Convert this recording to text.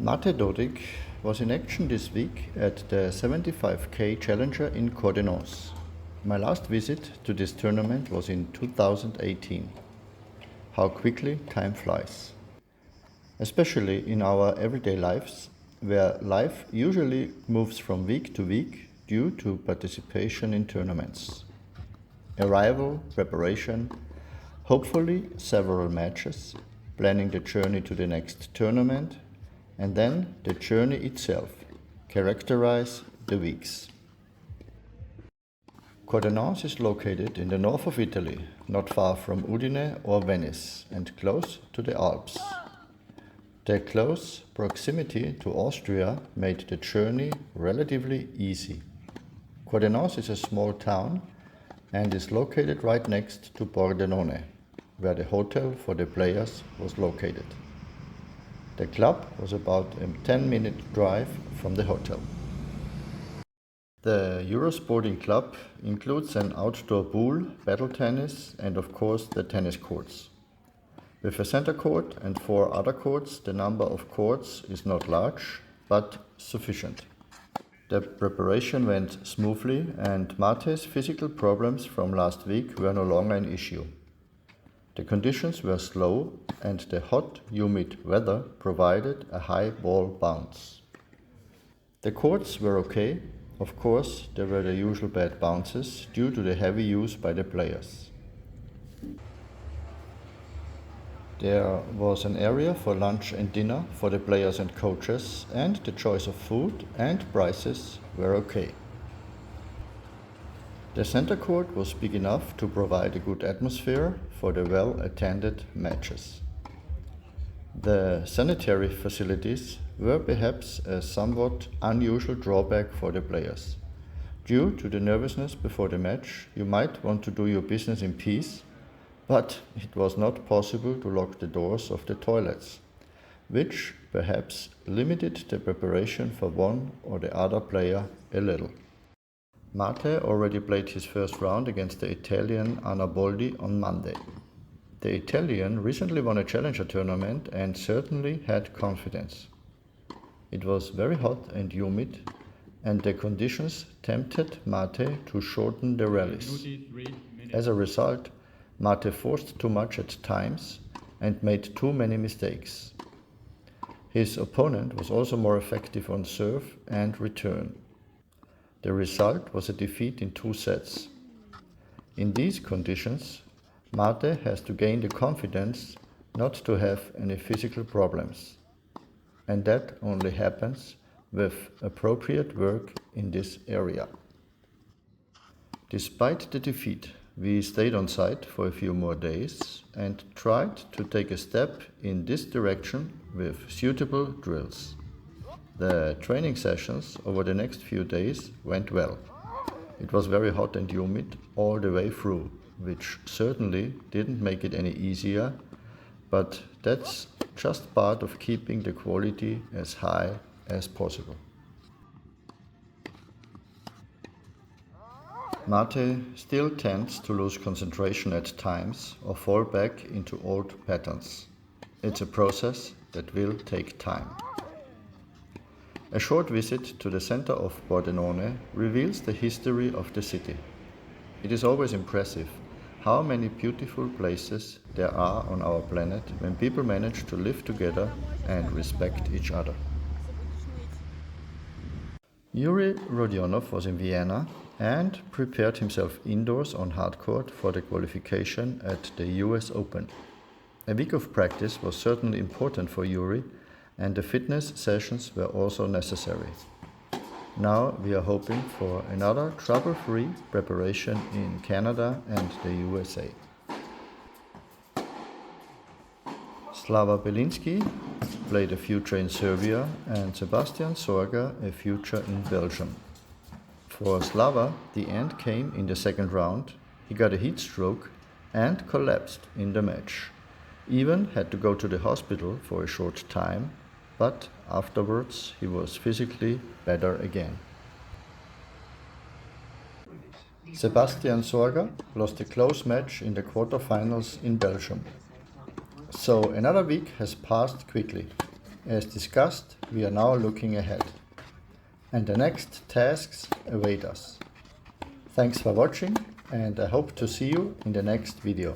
Matej Dodig was in action this week at the 75K Challenger in Cordenons. My last visit to this tournament was in 2018. How quickly time flies. Especially in our everyday lives, where life usually moves from week to week due to participation in tournaments. Arrival, preparation, hopefully several matches, planning the journey to the next tournament, and then the journey itself characterize the weeks. Cordenons is located in the north of Italy, not far from Udine or Venice, and close to the Alps. Their close proximity to Austria made the journey relatively easy. Cordenons is a small town and is located right next to Pordenone, where the hotel for the players was located. The club was about a 10-minute drive from the hotel. The Eurosporting Club includes an outdoor pool, paddle tennis, and of course the tennis courts. With a center court and 4 other courts, the number of courts is not large, but sufficient. The preparation went smoothly, and Matej's physical problems from last week were no longer an issue. The conditions were slow, and the hot, humid weather provided a high ball bounce. The courts were okay. Of course, there were the usual bad bounces due to the heavy use by the players. There was an area for lunch and dinner for the players and coaches, and the choice of food and prices were okay. The center court was big enough to provide a good atmosphere for the well-attended matches. The sanitary facilities were perhaps a somewhat unusual drawback for the players. Due to the nervousness before the match, you might want to do your business in peace, but it was not possible to lock the doors of the toilets, which perhaps limited the preparation for one or the other player a little. Matej already played his first round against the Italian Boldi on Monday. The Italian recently won a challenger tournament and certainly had confidence. It was very hot and humid, and the conditions tempted Matej to shorten the rallies. As a result, Matej forced too much at times and made too many mistakes. His opponent was also more effective on serve and return. The result was a defeat in 2 sets. In these conditions, Matej has to gain the confidence not to have any physical problems. And that only happens with appropriate work in this area. Despite the defeat, we stayed on site for a few more days and tried to take a step in this direction with suitable drills. The training sessions over the next few days went well. It was very hot and humid all the way through, which certainly didn't make it any easier, but that's just part of keeping the quality as high as possible. Matej still tends to lose concentration at times or fall back into old patterns. It's a process that will take time. A short visit to the center of Pordenone reveals the history of the city. It is always impressive how many beautiful places there are on our planet when people manage to live together and respect each other. Yuri Rodionov was in Vienna and prepared himself indoors on hardcourt for the qualification at the US Open. A week of practice was certainly important for Yuri, and the fitness sessions were also necessary. Now we are hoping for another trouble-free preparation in Canada and the USA. Slava Bielinskyi played a future in Serbia and Sebastian Sorger a future in Belgium. For Slava, the end came in the second round. He got a heat stroke and collapsed in the match. Even had to go to the hospital for a short time, but afterwards he was physically better again. Sebastian Sorger lost a close match in the quarterfinals in Belgium. So another week has passed quickly. As discussed, we are now looking ahead, and the next tasks await us. Thanks for watching, and I hope to see you in the next video.